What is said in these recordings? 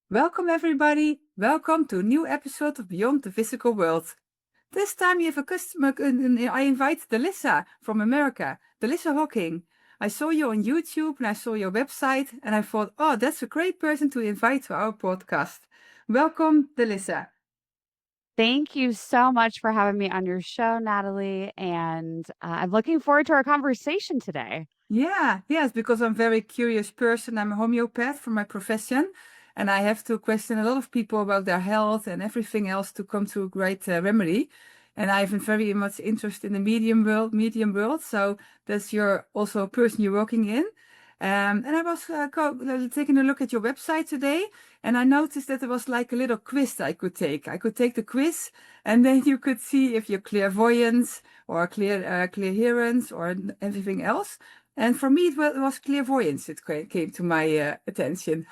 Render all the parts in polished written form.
Welcome, everybody. Welcome to a new episode of Beyond the Physical World. This time, you have a customer. I invite Delissa from America, Delissa Hawking. I saw you on YouTube and I saw your website, and I thought, oh, that's a great person to invite to our podcast. Welcome, Delissa. Thank you so much for having me on your show, Natalie. And I'm looking forward to our conversation today. Yeah, yes, because I'm a very curious person. I'm a homeopath for my profession, and I have to question a lot of people about their health and everything else to come to a great remedy. And I have a very much interest in the medium world. So that's your also a person you're working in. And I was taking a look at your website today, and I noticed that there was like a little quiz I could take. I could take the quiz, and then you could see if you're clairvoyance or clairhearance or everything else. And for me, it was clairvoyance. It came to my attention.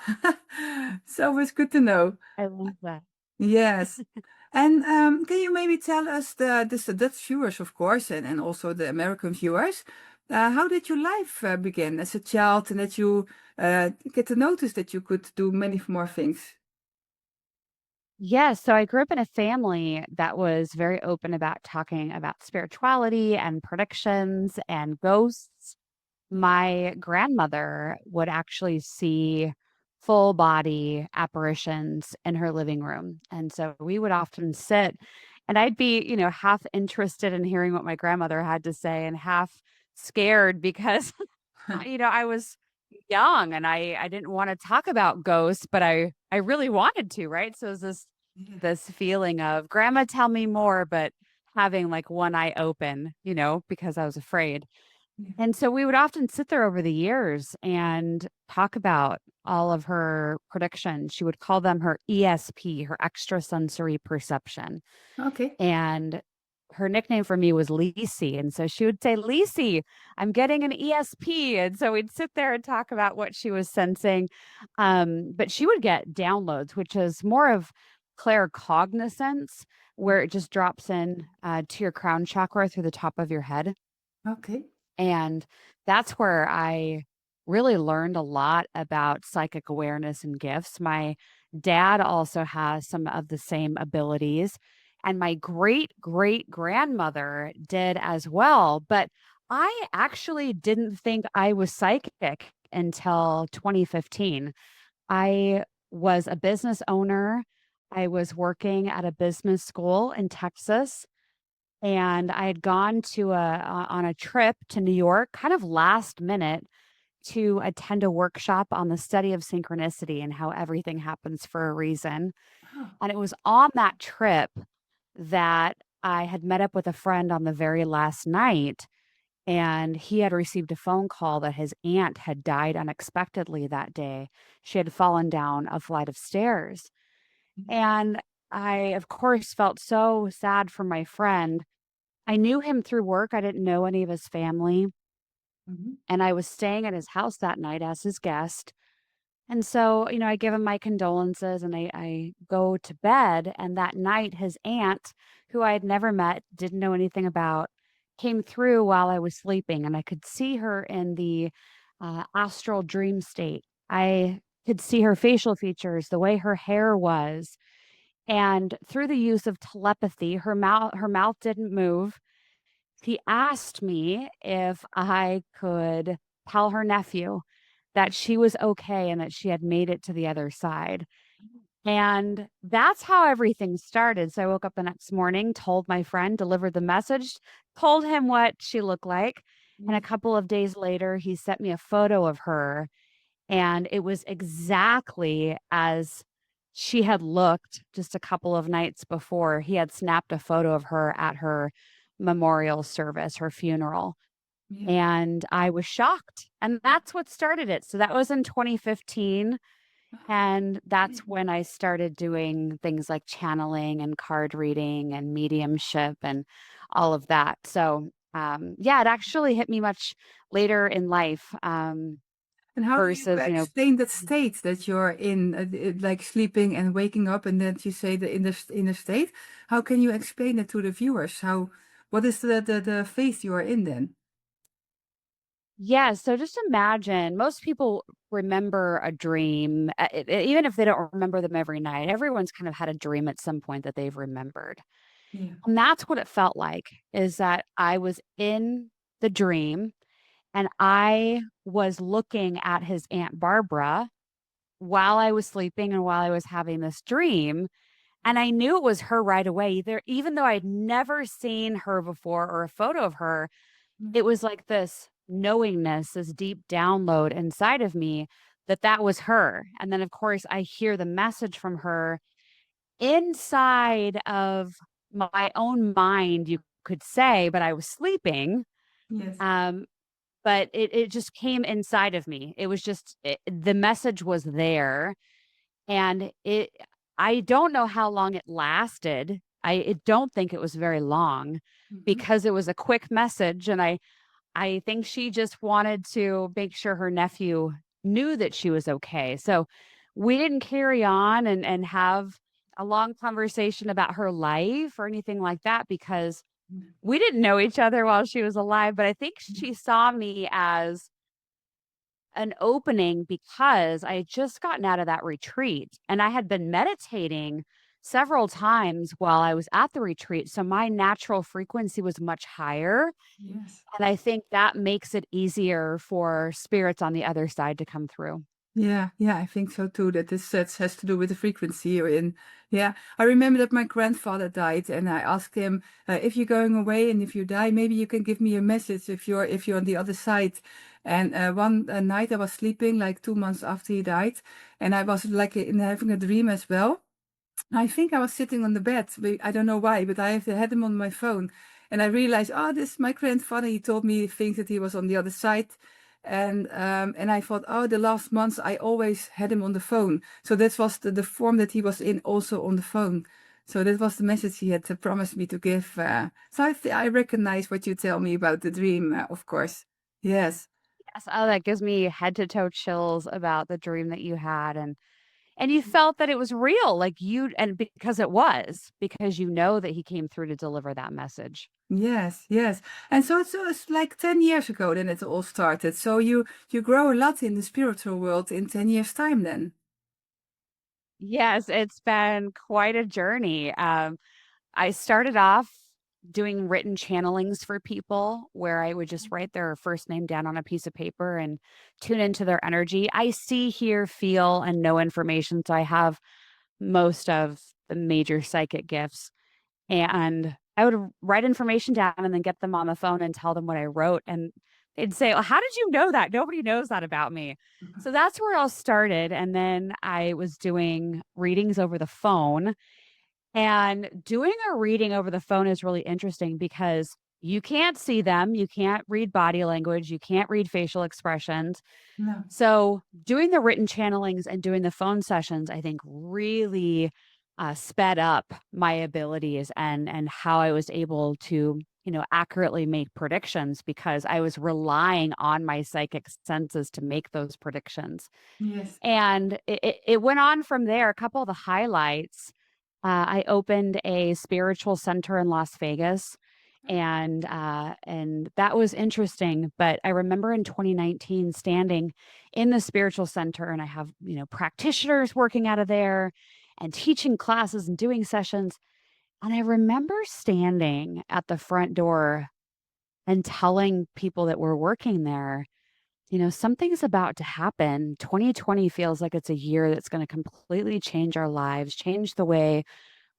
So it's good to know. I love that. Yes. And can you maybe tell us the Dutch viewers, of course, and also the American viewers, how did your life begin as a child, and that you get to notice that you could do many more things? Yes. So I grew up in a family that was very open about talking about spirituality and predictions and ghosts. My grandmother would actually see full body apparitions in her living room. And so we would often sit and I'd be, half interested in hearing what my grandmother had to say and half scared because I was young and I didn't want to talk about ghosts, but I really wanted to, right? So it was Yeah. this feeling of grandma tell me more, but having like one eye open, because I was afraid. Yeah. And so we would often sit there over the years and talk about all of her predictions. She would call them her ESP, her extrasensory perception. Okay. And her nickname for me was Lisi. And so she would say, Lisi, I'm getting an ESP. And so we'd sit there and talk about what she was sensing. But she would get downloads, which is more of claircognizance, where it just drops in to your crown chakra through the top of your head. Okay. And that's where I really learned a lot about psychic awareness and gifts. My dad also has some of the same abilities, and my great great grandmother did as well. But I actually didn't think I was psychic until 2015. I was a business owner. I was working at a business school in Texas and I had gone to on a trip to New York kind of last minute to attend a workshop on the study of synchronicity and how everything happens for a reason. Oh, And it was on that trip that I had met up with a friend on the very last night and he had received a phone call that his aunt had died unexpectedly that day. She had fallen down a flight of stairs. And I, of course, felt so sad for my friend. I knew him through work. I didn't know any of his family. mhm. And I was staying at his house that night as his guest. And so, I give him my condolences and I go to bed. And that night, his aunt, who I had never met, didn't know anything about, came through while I was sleeping. And I could see her in the astral dream state. I could see her facial features, the way her hair was. And through the use of telepathy, her mouth didn't move. He asked me if I could tell her nephew that she was okay and that she had made it to the other side. And that's how everything started. So I woke up the next morning, told my friend, delivered the message, told him what she looked like. And a Yeah. couple of days later, he sent me a photo of her. And it was exactly as she had looked just a couple of nights before. He had snapped a photo of her at her memorial service, her funeral. Yeah. And I was shocked. And that's what started it. So that was in 2015. And that's Okay. when I started doing things like channeling and card reading and mediumship and all of that. So, yeah, it actually hit me much later in life And how do you versus, explain that state that you're in, like sleeping and waking up, and then you say in the state? How can you explain it to the viewers? What is the phase you are in then? Yeah, so just imagine most people remember a dream, even if they don't remember them every night. Everyone's kind of had a dream at some point that they've remembered. Yeah. And that's what it felt like is that I was in the dream and I was looking at his Aunt Barbara while I was sleeping and while I was having this dream. And I knew it was her right away. Either, even though I'd never seen her before or a photo of her, Yeah. it was like this knowingness, this deep download inside of me that that was her. And then, of course, I hear the message from her inside of my own mind, you could say, but I was sleeping. Yes. Um, but it just came inside of me. It was just the message was there, and I don't know how long it lasted. I don't think it was very long Mhm. because it was a quick message, and I think she just wanted to make sure her nephew knew that she was okay. So we didn't carry on and have a long conversation about her life or anything like that because Yeah. we didn't know each other while she was alive. But I think Yeah. she saw me as an opening because I had just gotten out of that retreat and I had been meditating several times while I was at the retreat. So my natural frequency was much higher. Yes. And I think that makes it easier for spirits on the other side to come through. Yeah, yeah, I think so too. That this has to do with the frequency you're in. Yeah, I remember that my grandfather died, and I asked him, if you're going away and if you die, maybe you can give me a message if you're on the other side. And one night I was sleeping, like 2 months after he died, and I was like having a dream as well. I think I was sitting on the bed. I don't know why, but had him on my phone. And I realized, oh, this is my grandfather. He told me things that he was on the other side. And I thought, oh, the last months I always had him on the phone. So that was the form that he was in also on the phone. So that was the message he had promised me to give. So I recognize what you tell me about the dream, of course. Yes. Yes, oh, that gives me head to toe chills about the dream that you had and you felt that it was real, like you and because it was, because you know that he came through to deliver that message. Yes, yes. And so it's like 10 years ago then it all started. So you grow a lot in the spiritual world in 10 years time then. Yes, it's been quite a journey. I started off doing written channelings for people where I would just write their first name down on a piece of paper and tune into their energy. I see, hear, feel, and know information. So I have most of the major psychic gifts. And I would write information down and then get them on the phone and tell them what I wrote. And they'd say, "Well, how did you know that? Nobody knows that about me." So that's where it all started. And then I was doing readings over the phone and doing a reading over the phone is really interesting because you can't see them, you can't read body language, you can't read facial expressions. No. So, doing the written channelings and doing the phone sessions, I think really sped up my abilities and how I was able to, accurately make predictions because I was relying on my psychic senses to make those predictions. Yes. And it went on from there. A couple of the highlights, I opened a spiritual center in Las Vegas, and that was interesting. But I remember in 2019 standing in the spiritual center, and I have practitioners working out of there, and teaching classes and doing sessions. And I remember standing at the front door and telling people that were working there, something's about to happen. 2020 feels like it's a year that's going to completely change our lives, change the way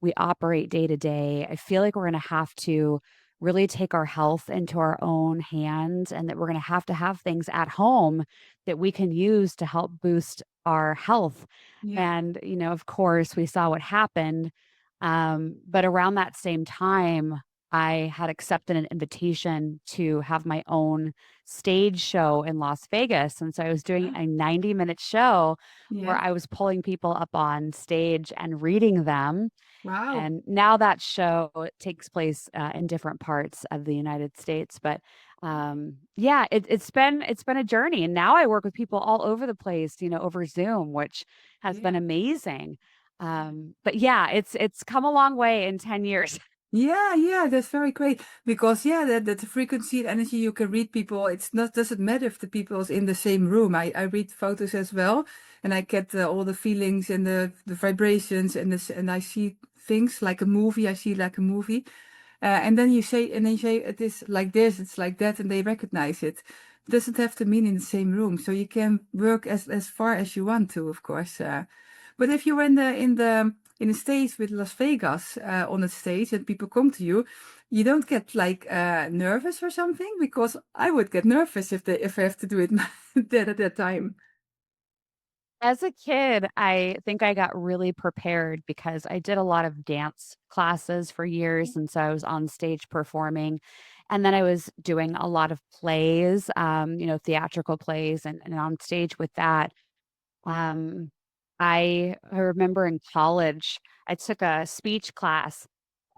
we operate day to day. I feel like we're going to have to really take our health into our own hands and that we're going to have things at home that we can use to help boost our health. Yeah. And, of course, we saw what happened. But around that same time, I had accepted an invitation to have my own stage show in Las Vegas. And so I was doing a 90-minute show where Yes. I was pulling people up on stage and reading them. Wow. And now that show takes place in different parts of the United States. But yeah, it's been a journey. And now I work with people all over the place, over Zoom, which has been Yeah. amazing. But yeah, it's come a long way in 10 years. Yeah, that's very great because that the frequency and energy you can read people. It's not doesn't matter if the people is in the same room. I read photos as well, and I get all the feelings and the vibrations and this, and I see things like a movie. I see like a movie, and then you say it is like this, it's like that, and they recognize it. Doesn't have to mean in the same room, so you can work as far as you want to, of course. But if you were in the States with Las Vegas on a stage and people come to you, you don't get like nervous or something? Because I would get nervous if I have to do it that at that time. As a kid, I think I got really prepared because I did a lot of dance classes for years, and so I was on stage performing, and then I was doing a lot of plays, theatrical plays and on stage with that. Um, I remember in college, I took a speech class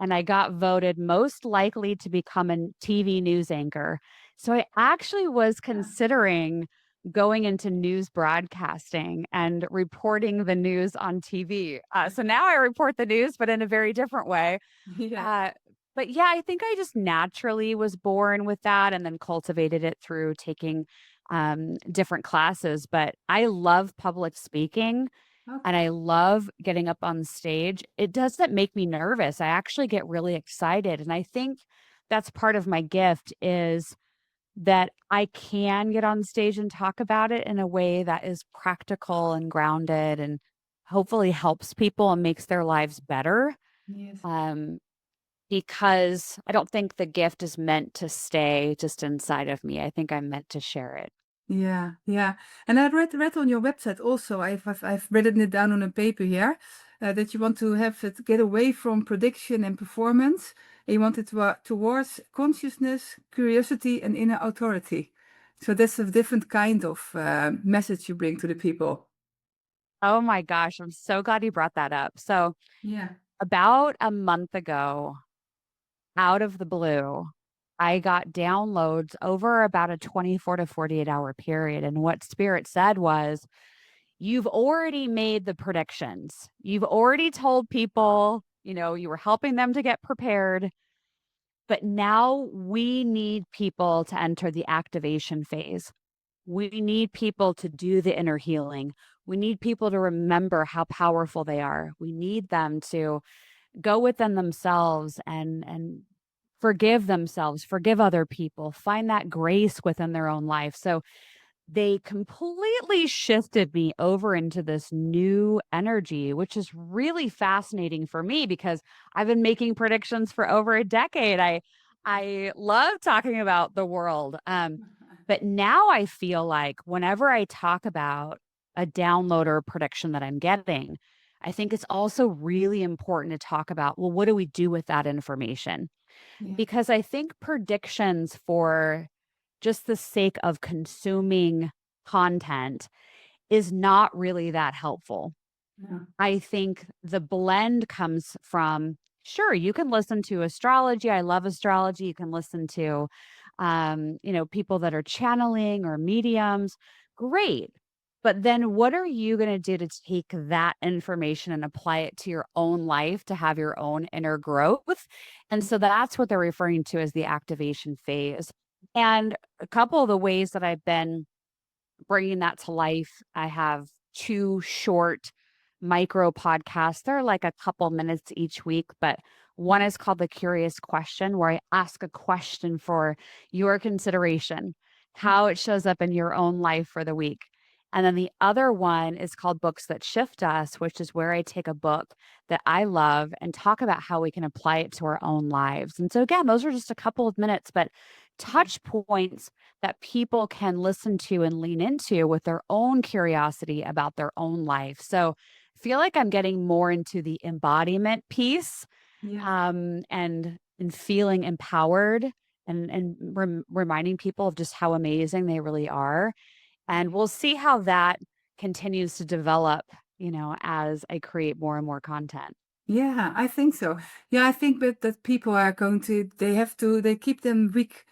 and I got voted most likely to become a TV news anchor. So I actually was considering going into news broadcasting and reporting the news on TV. So now I report the news, but in a very different way. Yeah. Uh, but yeah, I think I just naturally was born with that and then cultivated it through taking different classes. But I love public speaking and Okay. I love getting up on stage. It doesn't make me nervous. I actually get really excited. And I think that's part of my gift is that I can get on stage and talk about it in a way that is practical and grounded and hopefully helps people and makes their lives better. Yes. Um, because I don't think the gift is meant to stay just inside of me. I think I'm meant to share it. Yeah. And I read on your website also. I've written it down on a paper here that you want to have it get away from prediction and performance. And you want it towards consciousness, curiosity, and inner authority. So that's a different kind of message you bring to the people. Oh my gosh, I'm so glad you brought that up. So, Yeah. about a month ago, out of the blue, I got downloads over about a 24 to 48-hour period. And what Spirit said was, you've already made the predictions. You've already told people, you were helping them to get prepared. But now we need people to enter the activation phase. We need people to do the inner healing. We need people to remember how powerful they are. We need them to go within themselves and forgive themselves, forgive other people, find that grace within their own life. So they completely shifted me over into this new energy, which is really fascinating for me because I've been making predictions for over a decade. I love talking about the world. But now I feel like whenever I talk about a download or a prediction that I'm getting, I think it's also really important to talk about, well, what do we do with that information? Yeah. Because I think predictions for just the sake of consuming content is not really that helpful. Yeah. I think the blend comes from sure, you can listen to astrology. I love astrology. You can listen to people that are channeling or mediums. Great. But then what are you going to do to take that information and apply it to your own life to have your own inner growth? And so that's what they're referring to as the activation phase. And a couple of the ways that I've been bringing that to life, I have 2 short micro podcasts. They're like a couple minutes each week, but one is called The Curious Question, where I ask a question for your consideration, how it shows up in your own life for the week. And then the other one is called Books That Shift Us, which is where I take a book that I love and talk about how we can apply it to our own lives. And so, again, those are just a couple of minutes, but touch points that people can listen to and lean into with their own curiosity about their own life. So I feel like I'm getting more into the embodiment piece Yeah. and feeling empowered and reminding people of just how amazing they really are. And we'll see how that continues to develop, as I create more and more content. Yeah, I think so. Yeah, I think that people are going to, they keep them weak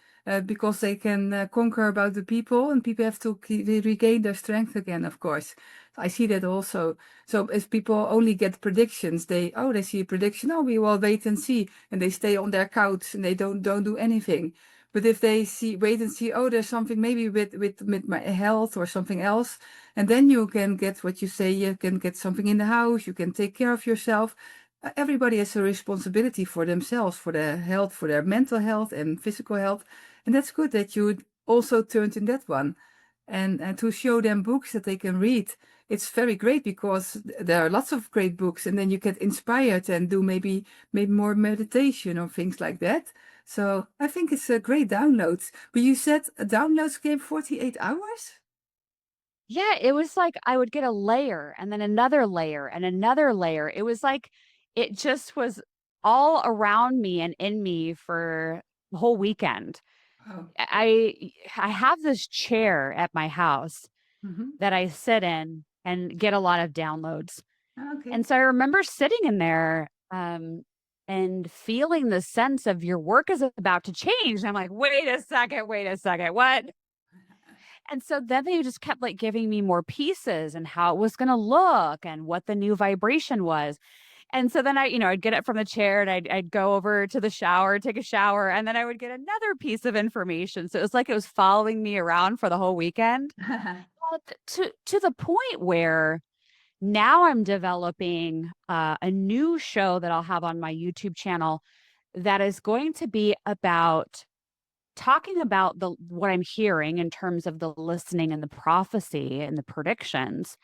because they can conquer about the people, and people have to regain their strength again, of course. I see that also. So if people only get predictions, they see a prediction, oh, we will wait and see, and they stay on their couch and they don't do anything. But if they see wait and see, oh, there's something maybe with my health or something else, and then you can get what you say, you can get something in the house, you can take care of yourself. Everybody has a responsibility for themselves, for their health, for their mental health and physical health. And that's good that you also turned in that one. And to show them books that they can read, it's very great because there are lots of great books, and then you get inspired and do maybe more meditation or things like that. So I think it's a great download. But you said downloads came 48 hours? Yeah, it was like I would get a layer and then another layer and another layer. It was like it just was all around me and in me for the whole weekend. Oh. I have this chair at my house Hmm. that I sit in and get a lot of downloads. Okay. And so I remember sitting in there and feeling the sense of your work is about to change. I'm like, wait a second, what? And so then they just kept like giving me more pieces and how it was going to look and what the new vibration was. And so then I'd get up from the chair and I'd go over to the shower, take a shower, and then I would get another piece of information. So it was like it was following me around for the whole weekend. Well, to the point where now I'm developing a new show that I'll have on my YouTube channel that is going to be about talking about the what I'm hearing in terms of the listening and the prophecy and the predictions,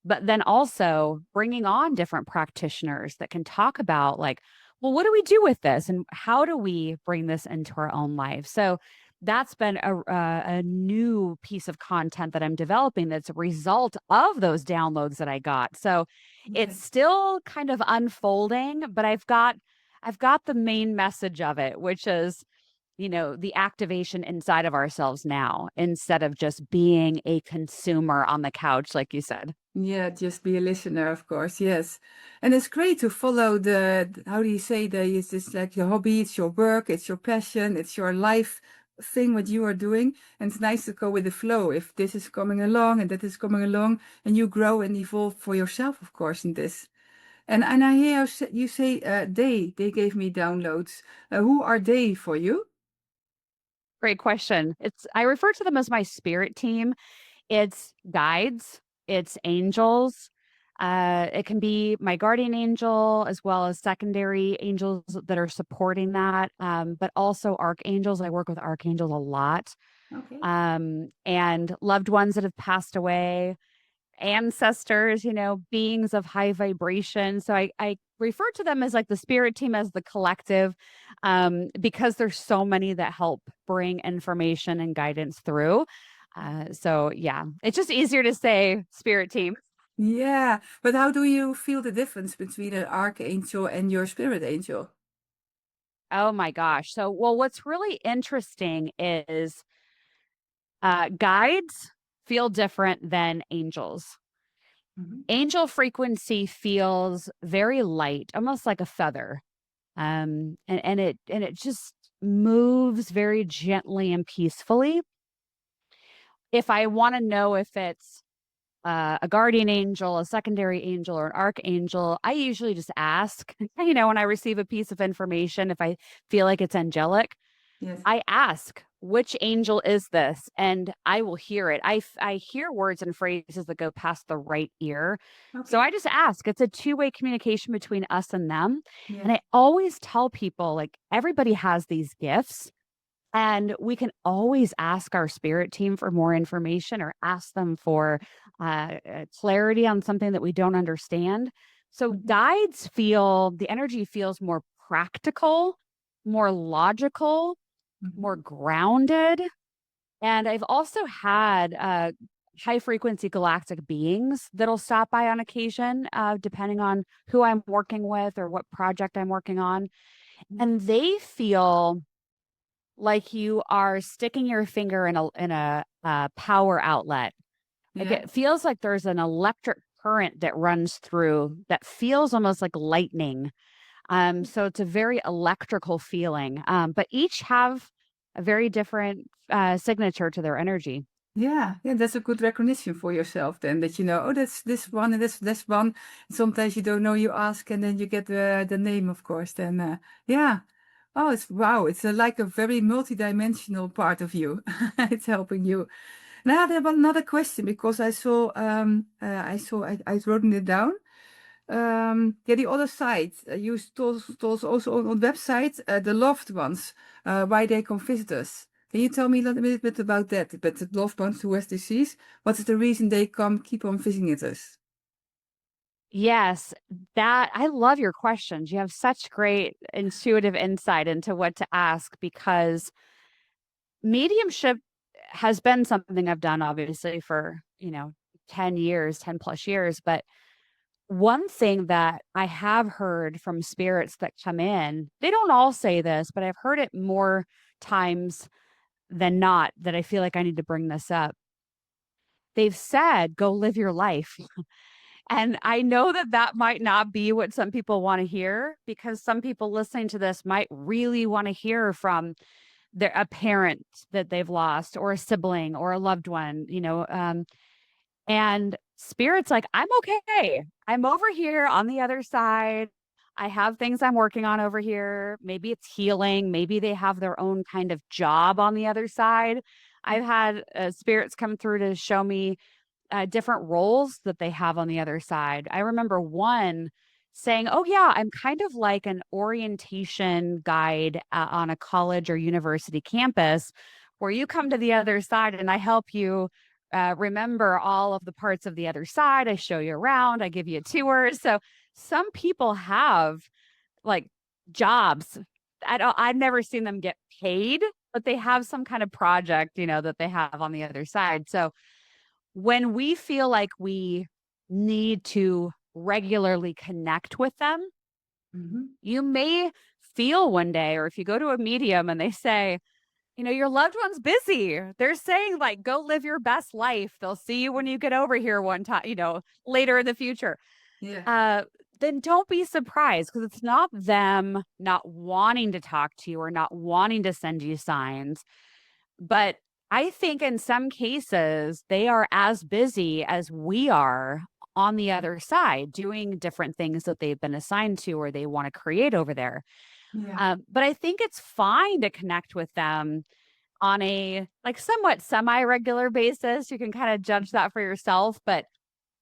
but then also bringing on different practitioners that can talk about like, well, what do we do with this and how do we bring this into our own life? So that's been a new piece of content that I'm developing that's a result of those downloads that I got. So it's Okay. still kind of unfolding, but I've got the main message of it, which is the activation inside of ourselves now instead of just being a consumer on the couch, like you said. Yeah, just be a listener, of course, yes. And it's great to follow how do you say, it's just like your hobby, it's your work, it's your passion, it's your life thing, what you are doing. And it's nice to go with the flow. If this is coming along and that is coming along, and you grow and evolve for yourself, of course, in this. And I hear you say, they gave me downloads. Who are they for you? Great question. I refer to them as my spirit team. It's guides, it's angels. It can be my guardian angel as well as secondary angels that are supporting that, but also archangels. I work with archangels a lot, Okay. and loved ones that have passed away, ancestors, beings of high vibration. So I refer to them as like the spirit team as the collective, because there's so many that help bring information and guidance through. So yeah, it's just easier to say spirit team. Yeah, but how do you feel the difference between an archangel and your spirit angel? Oh my gosh. So, well, what's really interesting is guides feel different than angels. Mhm. Angel frequency feels very light, almost like a feather. And it just moves very gently and peacefully. If I want to know if it's a guardian angel, a secondary angel, or an archangel, I usually just ask. When I receive a piece of information, if I feel like it's angelic, Yes. I ask, which angel is this? And I will hear it. I hear words and phrases that go past the right ear. So Okay. I just ask. It's a two-way communication between us and them. And Yes. I always tell people like everybody has these gifts. And we can always ask our spirit team for more information or ask them for clarity on something that we don't understand. So, Mhm. guides feel the energy feels more practical, more logical, more Mhm. grounded. And I've also had high frequency galactic beings that'll stop by on occasion, depending on who I'm working with or what project I'm working on. Mhm. And they feel like you are sticking your finger in a power outlet. Like Yeah. it feels like there's an electric current that runs through that feels almost like lightning. So it's a very electrical feeling. But each have a very different signature to their energy. Yeah, yeah, that's a good recognition for yourself then, that you know, oh, that's this one and that's this one. Sometimes you don't know, you ask, and then you get the name, of course. Then, yeah. Oh, it's wow. It's like a very multidimensional part of you. It's helping you. Now, there was another question because I wrote it down. Yeah, the other side. You told also on website, the loved ones, why they come visit us. Can you tell me a little bit about that? But the loved ones who has disease, what is the reason they keep on visiting us? Yes, that I love your questions. You have such great intuitive insight into what to ask because mediumship has been something I've done obviously for, 10 years, 10 plus years. But one thing that I have heard from spirits that come in, they don't all say this, but I've heard it more times than not that I feel like I need to bring this up. They've said, go live your life. And I know that that might not be what some people want to hear because some people listening to this might really want to hear from a parent that they've lost or a sibling or a loved one, and spirit's like, I'm okay. I'm over here on the other side. I have things I'm working on over here. Maybe it's healing. Maybe they have their own kind of job on the other side. I've had spirits come through to show me different roles that they have on the other side. I remember one saying, oh, yeah, I'm kind of like an orientation guide on a college or university campus where you come to the other side and I help you remember all of the parts of the other side. I show you around, I give you tours. So some people have like jobs. I've never seen them get paid, but they have some kind of project, that they have on the other side. So when we feel like we need to regularly connect with them, Hmm. you may feel one day, or if you go to a medium and they say, your loved one's busy. They're saying, like, go live your best life. They'll see you when you get over here one time, later in the future. Yeah. Uh, then don't be surprised because it's not them not wanting to talk to you or not wanting to send you signs. But I think in some cases, they are as busy as we are on the other side doing different things that they've been assigned to or they want to create over there. Yeah. But I think it's fine to connect with them on a like somewhat semi-regular basis. You can kind of judge that for yourself, but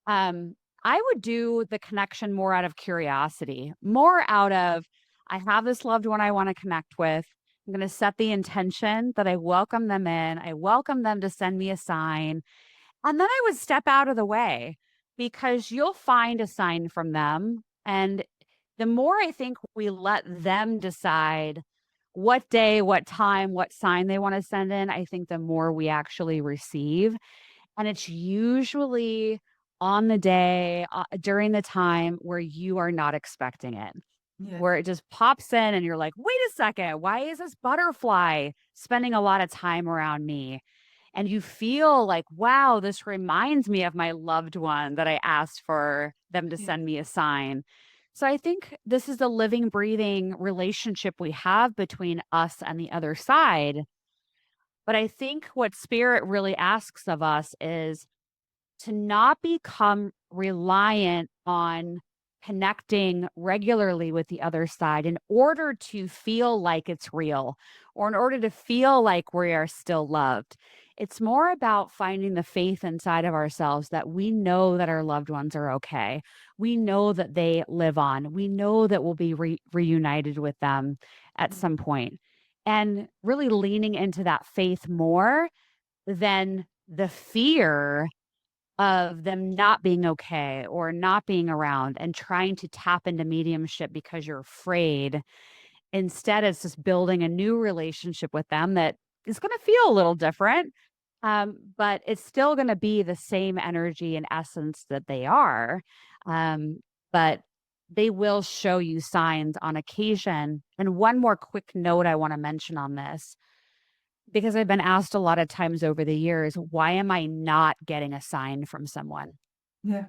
um I would do the connection more out of curiosity, more out of I have this loved one I want to connect with. I'm going to set the intention that I welcome them in. I welcome them to send me a sign. And then I would step out of the way because you'll find a sign from them. And the more I think we let them decide what day, what time, what sign they want to send in, I think the more we actually receive. And it's usually on the day, during the time where you are not expecting it, Yeah. where it just pops in and you're like, wait a second, why is this butterfly spending a lot of time around me? And you feel like, wow, this reminds me of my loved one that I asked for them to Yeah. send me a sign. So I think this is a living, breathing relationship we have between us and the other side. But I think what spirit really asks of us is to not become reliant on connecting regularly with the other side in order to feel like it's real or in order to feel like we are still loved. It's more about finding the faith inside of ourselves that we know that our loved ones are okay. We know that they live on. We know that we'll be reunited with them at some point. And really leaning into that faith more than the fear of them not being okay or not being around and trying to tap into mediumship because you're afraid. Instead, it's just building a new relationship with them that is going to feel a little different, but it's still going to be the same energy and essence that they are. But they will show you signs on occasion. And one more quick note I want to mention on this because I've been asked a lot of times over the years, why am I not getting a sign from someone? Yeah.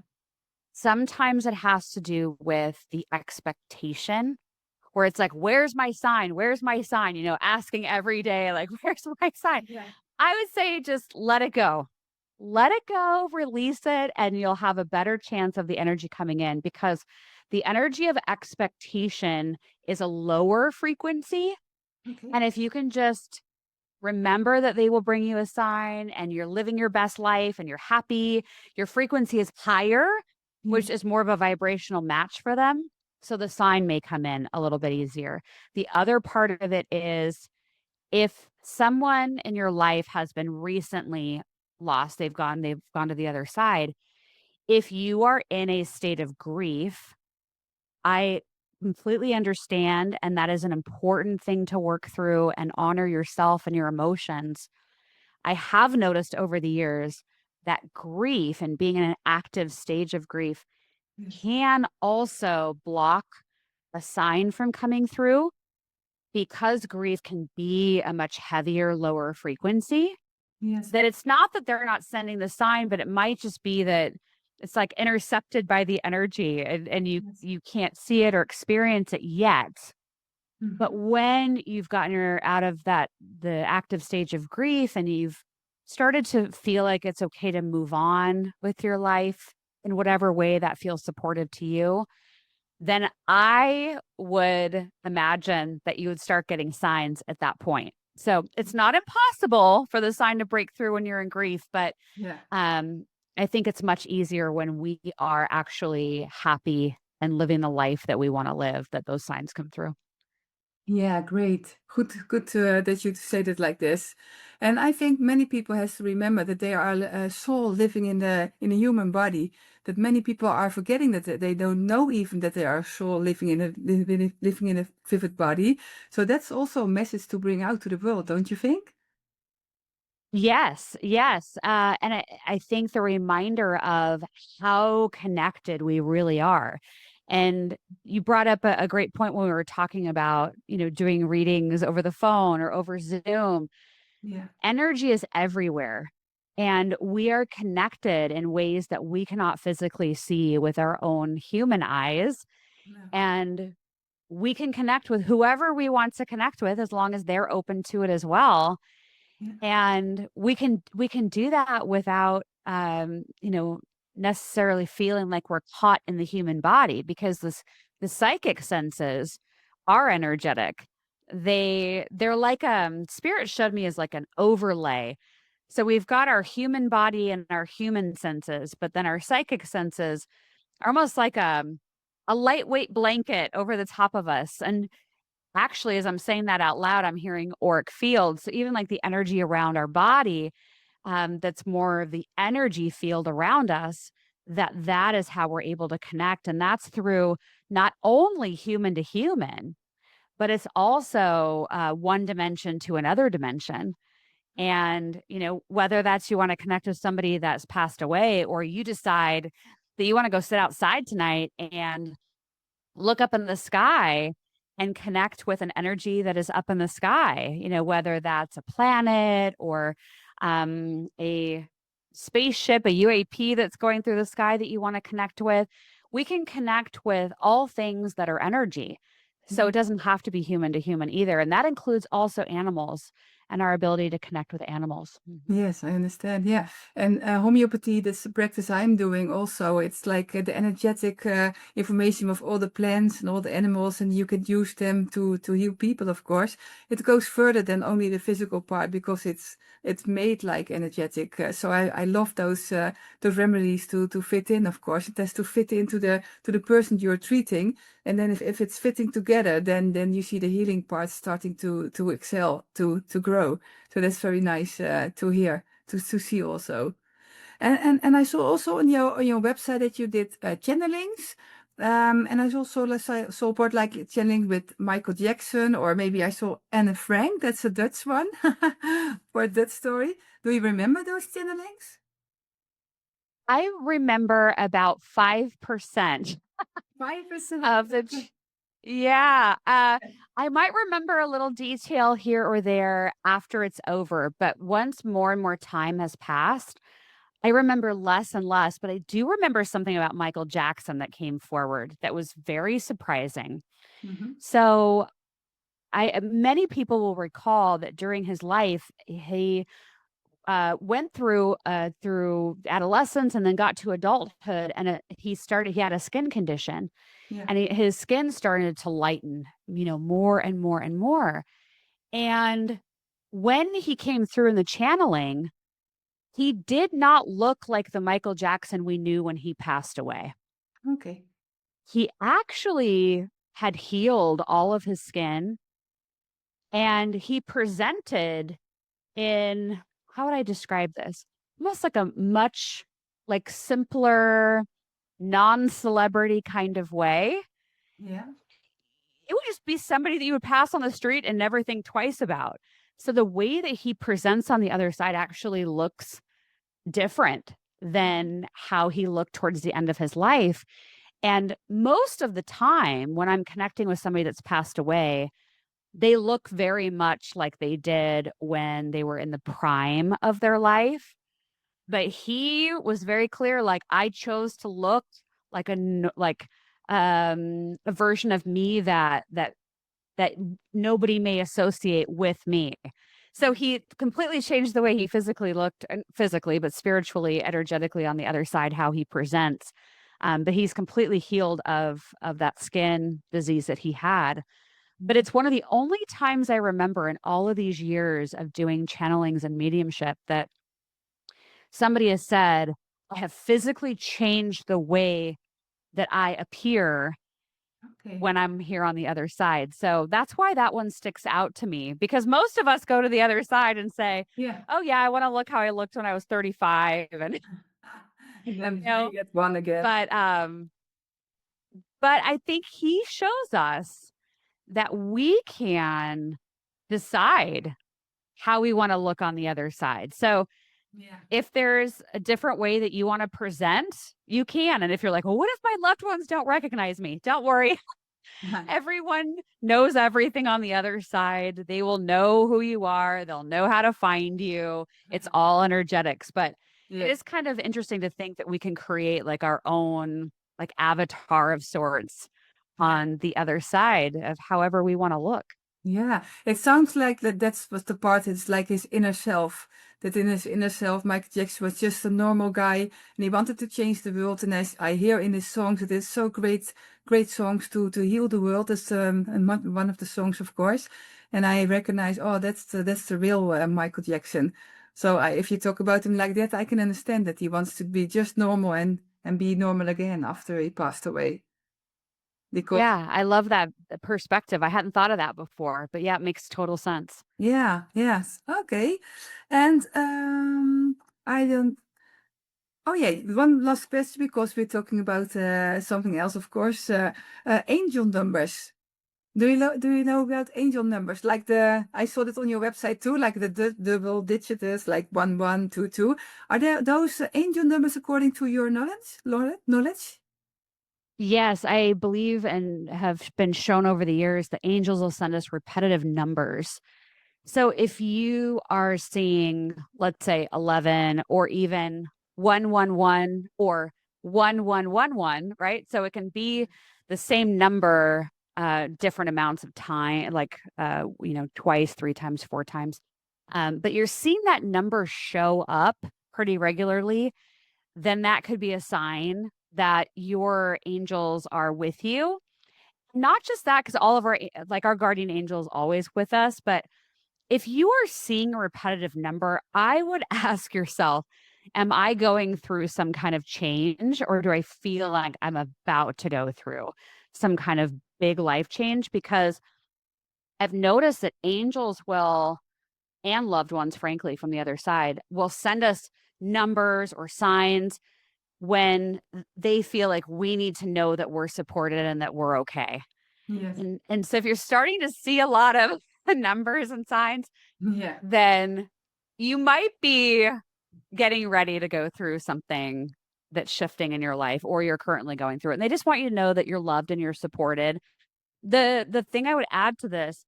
Sometimes it has to do with the expectation where it's like, where's my sign? Where's my sign? Asking every day, like, where's my sign? Yeah. I would say just let it go. let it go, release it, and you'll have a better chance of the energy coming in because the energy of expectation is a lower frequency. Okay. And if you can just remember that they will bring you a sign and you're living your best life and you're happy, your frequency is higher, which Yes. is more of a vibrational match for them. So the sign may come in a little bit easier. The other part of it is if someone in your life has been recently lost, they've gone to the other side. If you are in a state of grief, I completely understand and that is an important thing to work through and honor yourself and your emotions. I have noticed over the years that grief and being in an active stage of grief Yes. can also block a sign from coming through because grief can be a much heavier, lower frequency. Yes. That it's not that they're not sending the sign, but it might just be that it's like intercepted by the energy and you Yes. you can't see it or experience it yet. But Mhm. when you've gotten your out of that the active stage of grief and you've started to feel like it's okay to move on with your life in whatever way that feels supportive to you, then I would imagine that you would start getting signs at that point. So it's not impossible for the sign to break through when you're in grief, but Yeah. um, I think it's much easier when we are actually happy and living the life that we want to live that those signs come through. Yeah, great. Good that you said it like this. And I think many people has to remember that they are a soul living in a human body. That many people are forgetting that they don't know even that they are a soul living living in a vivid body. So that's also a message to bring out to the world, don't you think? Yes, yes. And I think the reminder of how connected we really are. And you brought up a great point when we were talking about, doing readings over the phone or over Zoom. Yeah. Energy is everywhere. And we are connected in ways that we cannot physically see with our own human eyes. No. And we can connect with whoever we want to connect with as long as they're open to it as well Yeah. and we can do that without necessarily feeling like we're caught in the human body because the psychic senses are energetic. They're like spirit showed me as like an overlay. So we've got our human body and our human senses, but then our psychic senses are almost like a lightweight blanket over the top of us. And actually, as I'm saying that out loud, I'm hearing auric fields. So even like the energy around our body, that's more of the energy field around us, that is how we're able to connect. And that's through not only human to human, but it's also one dimension to another dimension. And, whether that's you want to connect with somebody that's passed away or you decide that you want to go sit outside tonight and look up in the sky and connect with an energy that is up in the sky, whether that's a planet or a spaceship, a UAP that's going through the sky that you want to connect with. We can connect with all things that are energy. So it Yes. doesn't have to be human to human either. And that includes also animals and our ability to connect with animals. Mhm. Yes, I understand. Yeah. And homeopathy, that's the practice I'm doing also. It's like the energetic information of all the plants and all the animals, and you can use them to heal people, of course. It goes further than only the physical part because it's made like energetic. So I love those remedies to fit in, of course. It has to fit into the person you're treating. And then if it's fitting together, then you see the healing part starting to excel, to grow. So that's very nice to hear, to see also. And I saw also on your website that you did channelings. And I also saw part like channeling with Michael Jackson, or maybe I saw Anne Frank. That's a Dutch one for a Dutch story. Do you remember those channelings? I remember about 5% 5%. of yeah, I might remember a little detail here or there after it's over, but once more and more time has passed, I remember less and less, but I do remember something about Michael Jackson that came forward that was very surprising. Hmm. So, many people will recall that during his life, he went through adolescence and then got to adulthood, and he had a skin condition, Yeah. and his skin started to lighten, more and more and more. And when he came through in the channeling, he did not look like the Michael Jackson we knew when he passed away. Okay. He actually had healed all of his skin, and he presented in, how would I describe this? Almost like a much like simpler, non-celebrity kind of way. Yeah. It would just be somebody that you would pass on the street and never think twice about. So the way that he presents on the other side actually looks different than how he looked towards the end of his life. And most of the time, when I'm connecting with somebody that's passed away, they look very much like they did when they were in the prime of their life. But he was very clear, like, I chose to look like a version of me that nobody may associate with me. So he completely changed the way he physically looked, and physically, but spiritually, energetically on the other side, how he presents. But he's completely healed of that skin disease that he had. But it's one of the only times I remember in all of these years of doing channelings and mediumship that somebody has said, I have physically changed the way that I appear Okay. when I'm here on the other side. So that's why that one sticks out to me, because most of us go to the other side and say, Yeah. "Oh yeah, I want to look how I looked when I was 35." And And then you know, you get one again. but um but I think he shows us that we can decide how we want to look on the other side. So Yeah. if there's a different way that you want to present, you can. And if you're like, well, what if my loved ones don't recognize me? Don't worry. Everyone knows everything on the other side. They will know who you are. They'll know how to find you. It's all energetics. But it Yeah. is kind of interesting to think that we can create like our own like avatar of sorts on the other side of however we want to look. Yeah, it sounds like that's was the part. It's like his inner self. That in his inner self, Michael Jackson was just a normal guy, and he wanted to change the world. And I hear in his songs that it's so great, great songs to heal the world. That's and one of the songs, of course. And I recognize, oh, that's the real Michael Jackson. So if you talk about him like that, I can understand that he wants to be just normal and be normal again after he passed away. Because Yeah, I love that perspective. I hadn't thought of that before, but yeah, it makes total sense. yeah, yes, okay. And I don't. Oh yeah, one last question because we're talking about something else, of course. Angel numbers. Do you know about angel numbers? Like I saw that on your website too, like the double digits, like 1122. Are there those angel numbers according to your knowledge? Knowledge? Yes, I believe and have been shown over the years that angels will send us repetitive numbers. So if you are seeing, let's say, 11 or even 111 or 1111, right? So it can be the same number, different amounts of time, like, twice, three times, four times. But you're seeing that number show up pretty regularly, then that could be a sign that your angels are with you. Not just that, because all of our guardian angels always with us, but if you are seeing a repetitive number, I would ask yourself, am I going through some kind of change, or do I feel like I'm about to go through some kind of big life change? Because I've noticed that angels will, and loved ones, frankly, from the other side, will send us numbers or signs when they feel like we need to know that we're supported and that we're okay. Yes. And so if you're starting to see a lot of numbers and signs, Yeah. then you might be getting ready to go through something that's shifting in your life, or you're currently going through it. And they just want you to know that you're loved and you're supported. The thing I would add to this,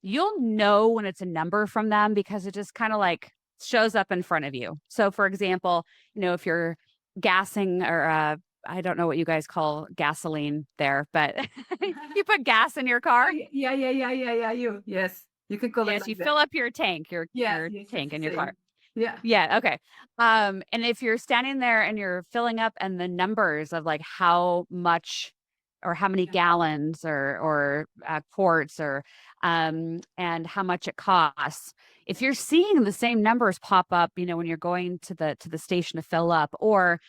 you'll know when it's a number from them because it just kind of like shows up in front of you. So for example, if you're gassing, or I don't know what you guys call gasoline there, but you put gas in your Oh, car. yeah, yeah, yeah, yeah, yeah. Yes, you can call it Yes, like you that. fill up your tank, your Yes, your yes, it's tank the in your car. same. Yeah. Yeah, okay. And if you're standing there and you're filling up and the numbers of like how much or how many Yeah. gallons or quarts or and how much it costs. If you're seeing the same numbers pop up, when you're going to the station to fill up, or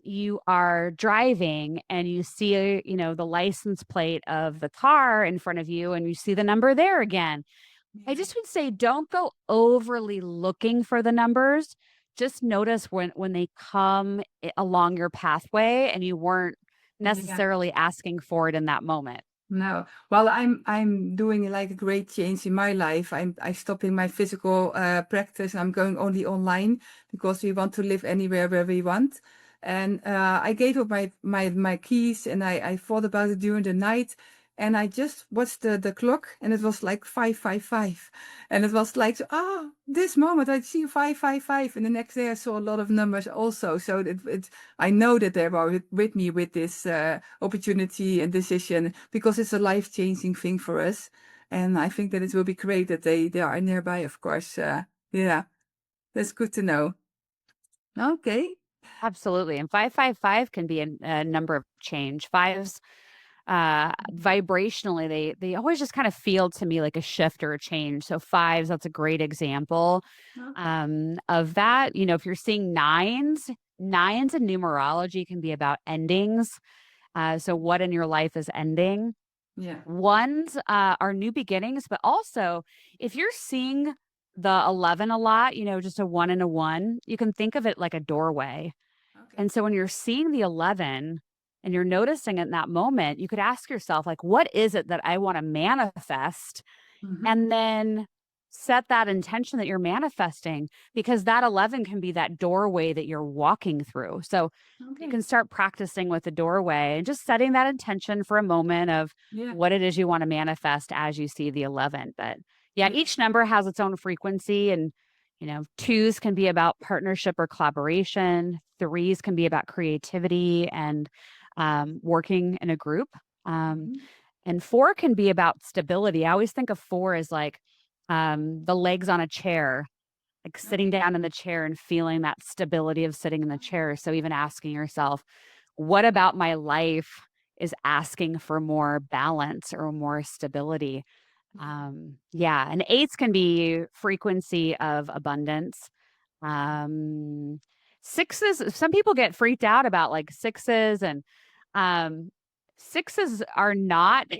you are driving and you see, the license plate of the car in front of you and you see the number there again. I Yeah. just would say don't go overly looking for the numbers. Just notice when they come along your pathway and you weren't Yeah. necessarily asking for it in that moment. No. Well, I'm doing like a great change in my life. I'm stopping my physical practice. I'm going only online because we want to live anywhere where we want. And I gave up my keys, and I thought about it during the night. And I just watched the clock, and it was like 555. And it was like, this moment I see 555. And the next day I saw a lot of numbers also. So I know that they were with me with this opportunity and decision, because it's a life-changing thing for us. And I think that it will be great that they are nearby, of course. Yeah, that's good to know. Okay. Absolutely. And 555 can be a number of change. Fives vibrationally they always just kind of feel to me like a shift or a change. So fives, that's a great example Okay. of that. If you're seeing nines in numerology can be about endings. So what in your life is ending? Yeah. Ones are new beginnings, but also if you're seeing the 11 a lot, just a one and a one, you can think of it like a doorway. Okay. And so when you're seeing the 11 and you're noticing it in that moment, you could ask yourself, like, what is it that I want to manifest? Hmm. And then set that intention that you're manifesting, because that 11 can be that doorway that you're walking through. So you Okay. can start practicing with the doorway and just setting that intention for a moment of Yeah. what it is you want to manifest as you see the 11. But yeah, Yeah. each number has its own frequency. And, twos can be about partnership or collaboration, threes can be about creativity and working in a group. Um, Hmm. and four can be about stability. I always think of four as like the legs on a chair, like sitting Okay. down in the chair and feeling that stability of sitting in the chair. So even asking yourself, what about my life is asking for more balance or more stability? Yeah. And eights can be frequency of abundance. Um, Sixes, some people get freaked out about like sixes, and um, sixes are not Yeah.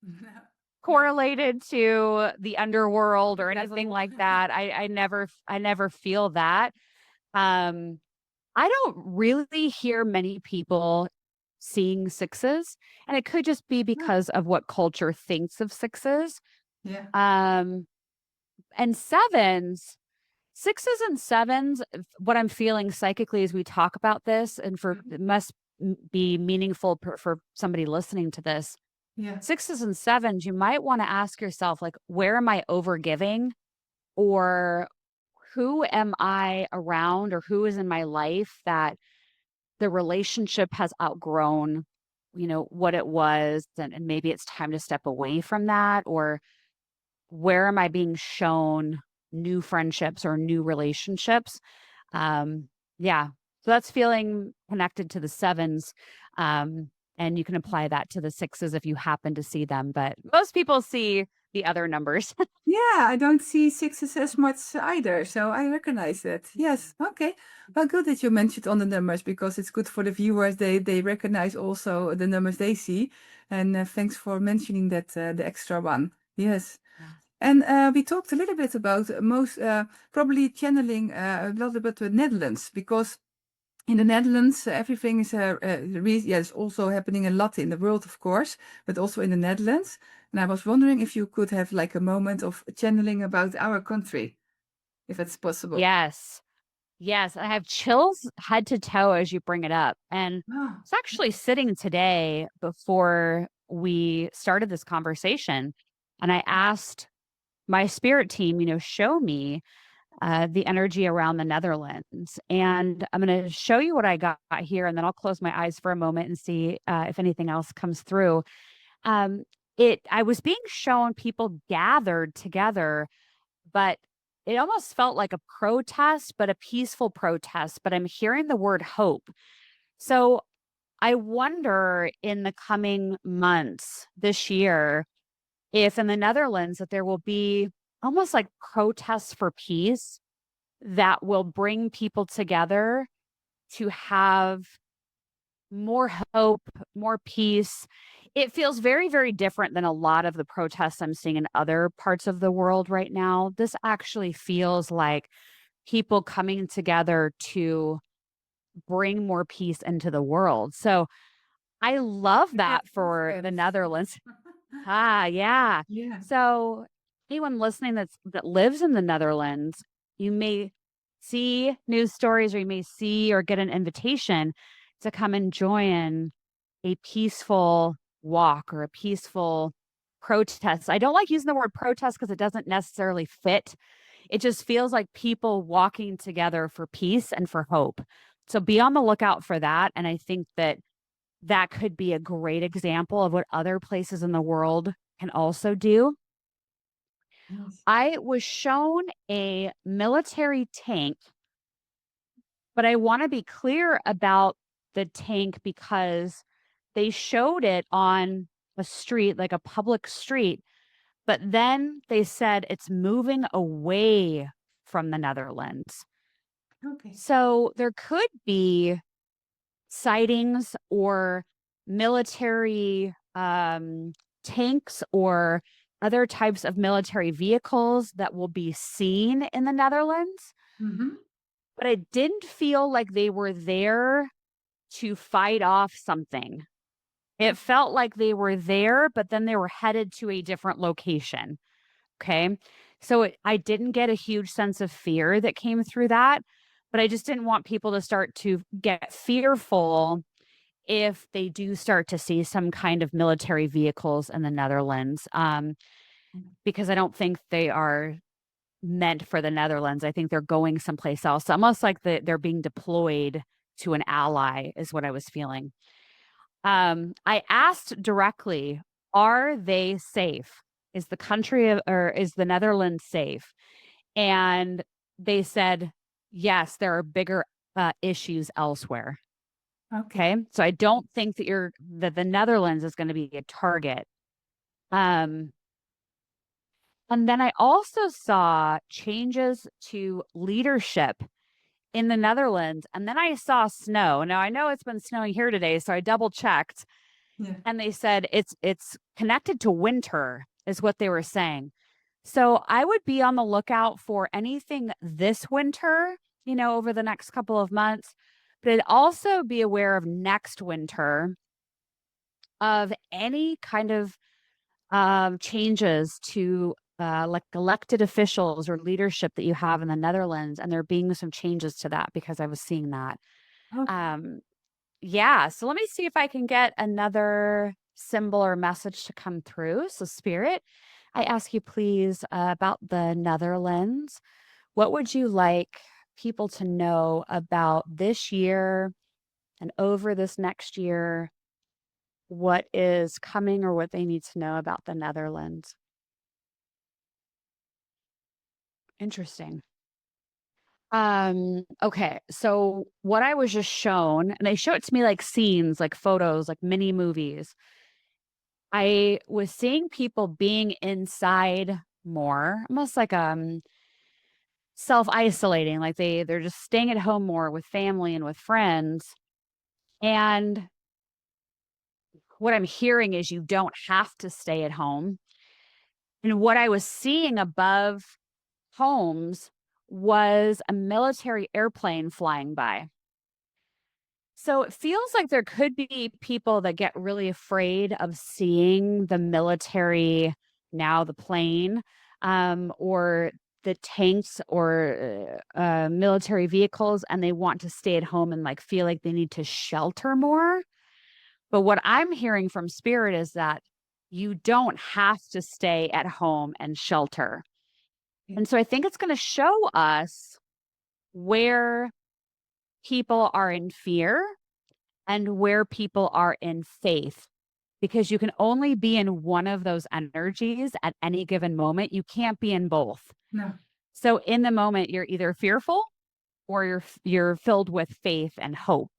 Yeah. correlated to the underworld or anything Devil. like that. I never feel that. Um, I don't really hear many people seeing sixes, and it could just be Ah, because of what culture thinks of sixes. yeah. Um, and sevens, sixes and sevens, what I'm feeling psychically as we talk about this, and for Mhm. it must be meaningful for somebody listening to this. Yeah. Sixes and sevens, you might want to ask yourself, like, where am I overgiving? Or who am I around, or who is in my life that the relationship has outgrown, what it was, and maybe it's time to step away from that? Or where am I being shown new friendships or new relationships? Yeah. So that's feeling connected to the sevens. Um, and you can apply that to the sixes if you happen to see them. But most people see the other numbers. Yeah, I don't see sixes as much either, so I recognize it. Yes, okay. Well, good that you mentioned on the numbers, because it's good for the viewers. They recognize also the numbers they see. And thanks for mentioning that, the extra one. Yes. Yeah. And we talked a little bit about most probably channeling a little bit with Netherlands, because in the Netherlands, everything is yes, also happening a lot in the world, of course, but also in the Netherlands. And I was wondering if you could have like a moment of channeling about our country, if it's possible. Yes. Yes. I have chills head to toe as you bring it up. And Ah, it's actually sitting today before we started this conversation. And I asked my spirit team, show me the energy around the Netherlands. And I'm going to show you what I got here, and then I'll close my eyes for a moment and see if anything else comes through. Um, I was being shown people gathered together, but it almost felt like a protest, but a peaceful protest, but I'm hearing the word hope. So I wonder in the coming months this year if in the Netherlands that there will be almost like protests for peace that will bring people together to have more hope, more peace. It feels very, very different than a lot of the protests I'm seeing in other parts of the world right now. This actually feels like people coming together to bring more peace into the world. So I love I get that for the goosebumps. Netherlands. Ah, yeah. Yeah. So anyone listening that lives in the Netherlands, you may see news stories or you may see or get an invitation to come and join a peaceful walk or a peaceful protest. I don't like using the word protest because it doesn't necessarily fit. It just feels like people walking together for peace and for hope. So be on the lookout for that. And I think that that could be a great example of what other places in the world can also do. Yes. I was shown a military tank, but I want to be clear about the tank because they showed it on a street, like a public street, but then they said it's moving away from the Netherlands. Okay. So there could be sightings or military tanks or other types of military vehicles that will be seen in the Netherlands, Mm-hmm. but it didn't feel like they were there to fight off something. It felt like they were there, but then they were headed to a different location. Okay. So I didn't get a huge sense of fear that came through that, but I just didn't want people to start to get fearful if they do start to see some kind of military vehicles in the Netherlands, because I don't think they are meant for the Netherlands. I think they're going someplace else, almost like they're being deployed to an ally, is what I was feeling. I asked directly, are they safe? Is the country or is the Netherlands safe? And they said, yes, there are bigger issues elsewhere. Okay. Okay. So I don't think that the Netherlands is going to be a target. Um, and then I also saw changes to leadership in the Netherlands. And then I saw snow. Now I know it's been snowing here today, so I double checked Yeah. and they said it's connected to winter, is what they were saying. So I would be on the lookout for anything this winter, over the next couple of months, but I'd also be aware of next winter of any kind of changes to like elected officials or leadership that you have in the Netherlands, and there being some changes to that because I was seeing that. Okay. Um, yeah, so let me see if I can get another symbol or message to come through. So, Spirit, I ask you please about the Netherlands. What would you like people to know about this year and over this next year? What is coming or what they need to know about the Netherlands? Interesting. Okay. So what I was just shown, and they show it to me like scenes, like photos, like mini movies. I was seeing people being inside more, almost like self-isolating, like they're just staying at home more with family and with friends. And what I'm hearing is you don't have to stay at home. And what I was seeing above homes was a military airplane flying by. So it feels like there could be people that get really afraid of seeing the military, now the plane, or the tanks or military vehicles, and they want to stay at home and like feel like they need to shelter more. But what I'm hearing from Spirit is that you don't have to stay at home and shelter. Okay. And so I think it's going to show us where people are in fear and where people are in faith, because you can only be in one of those energies at any given moment. You can't be in both. No. So in the moment, you're either fearful or you're filled with faith and hope.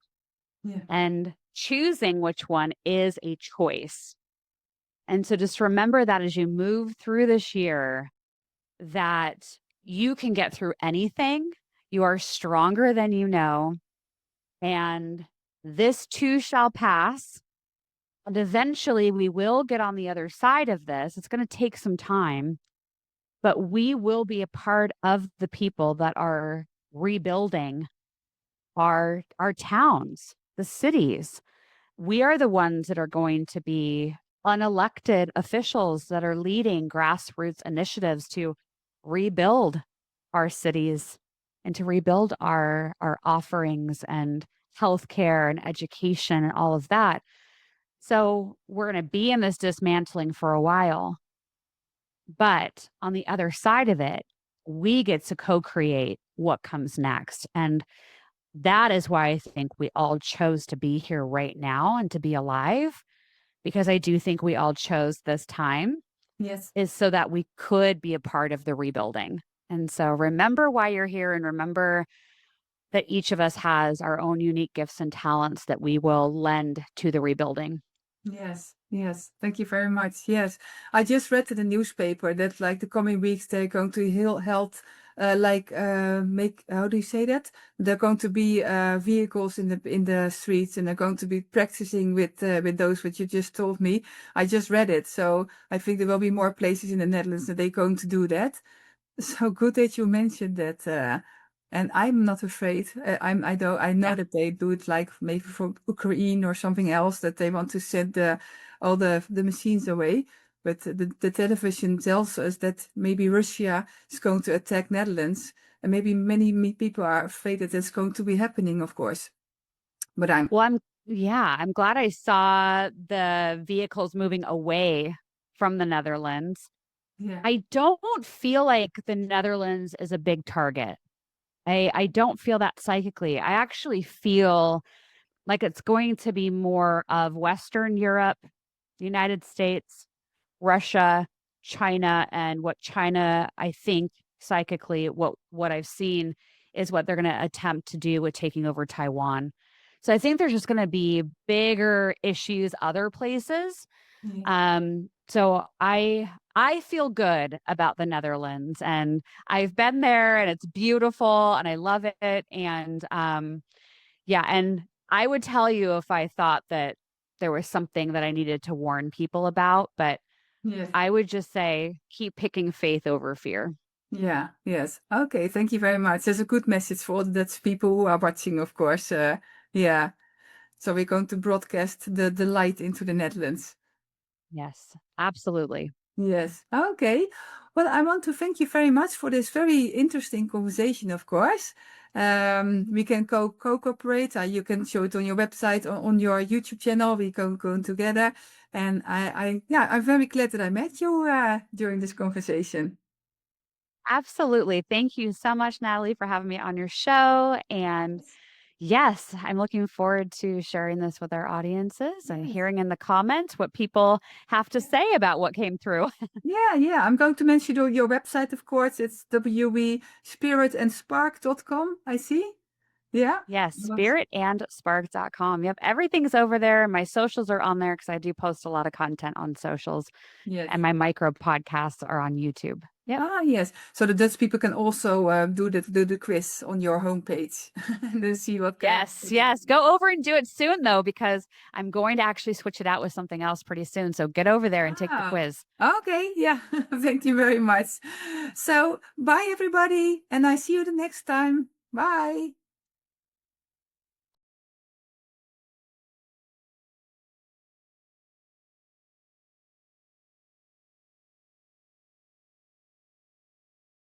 Yeah. And choosing which one is a choice. And so just remember that as you move through this year, that you can get through anything. You are stronger than you know. And this too shall pass. And eventually we will get on the other side of this. It's going to take some time, but we will be a part of the people that are rebuilding our towns, the cities. We are the ones that are going to be unelected officials that are leading grassroots initiatives to rebuild our cities and to rebuild our offerings and healthcare and education and all of that. So we're going to be in this dismantling for a while, but on the other side of it, we get to co-create what comes next. And that is why I think we all chose to be here right now and to be alive, because I do think we all chose this time Yes. is so that we could be a part of the rebuilding. And so remember why you're here and remember that each of us has our own unique gifts and talents that we will lend to the rebuilding. Yes, yes. Thank you very much. Yes, I just read in the newspaper that like the coming weeks they're going to held make how do you say that? They're going to be vehicles in the streets and they're going to be practicing with those what you just told me. I just read it, so I think there will be more places in the Netherlands that they're going to do that. So good that you mentioned that. And I'm not afraid. I know Yeah. that they do it like maybe for Ukraine or something else that they want to send all the machines away. But the television tells us that maybe Russia is going to attack Netherlands, and maybe many people are afraid that that's going to be happening, of course. But Well, I'm glad I saw the vehicles moving away from the Netherlands. yeah, I don't feel like the Netherlands is a big target. I don't feel that psychically. I actually feel like it's going to be more of Western Europe, the United States, Russia, China, and what China, I think psychically, what I've seen is what they're going to attempt to do with taking over Taiwan. So I think there's just going to be bigger issues other places. yeah, So I feel good about the Netherlands and I've been there and it's beautiful and I love it. And yeah, and I would tell you if I thought that there was something that I needed to warn people about, but yes. I would just say keep picking faith over fear. Yeah, yes. Okay, thank you very much. That's a good message for all the Dutch people who are watching, of course. Yeah. So we're going to broadcast the light into the Netherlands. Yes, absolutely. Yes. Okay. Well, I want to thank you very much for this very interesting conversation, of course. We can cooperate. You can show it on your website or on your YouTube channel. We can go together. And yeah, I'm very glad that I met you during this conversation. Absolutely. Thank you so much, Natalie, for having me on your show. And yes, I'm looking forward to sharing this with our audiences and Yes. hearing in the comments what people have to say about what came through. Yeah, yeah. I'm going to mention your website, of course. It's www.spiritandspark.com. I see. Yeah. Yes, But spiritandspark.com. Yep, everything's over there. My socials are on there because I do post a lot of content on socials, yes. and my micro podcasts are on YouTube. Yep. Ah, yes. So the Dutch people can also do the quiz on your homepage and then see what. Yes, yes. Go over and do it soon, though, because I'm going to actually switch it out with something else pretty soon. So get over there and take the Ah, quiz. okay. Yeah. Thank you very much. So bye, everybody, and I see you the next time. Bye.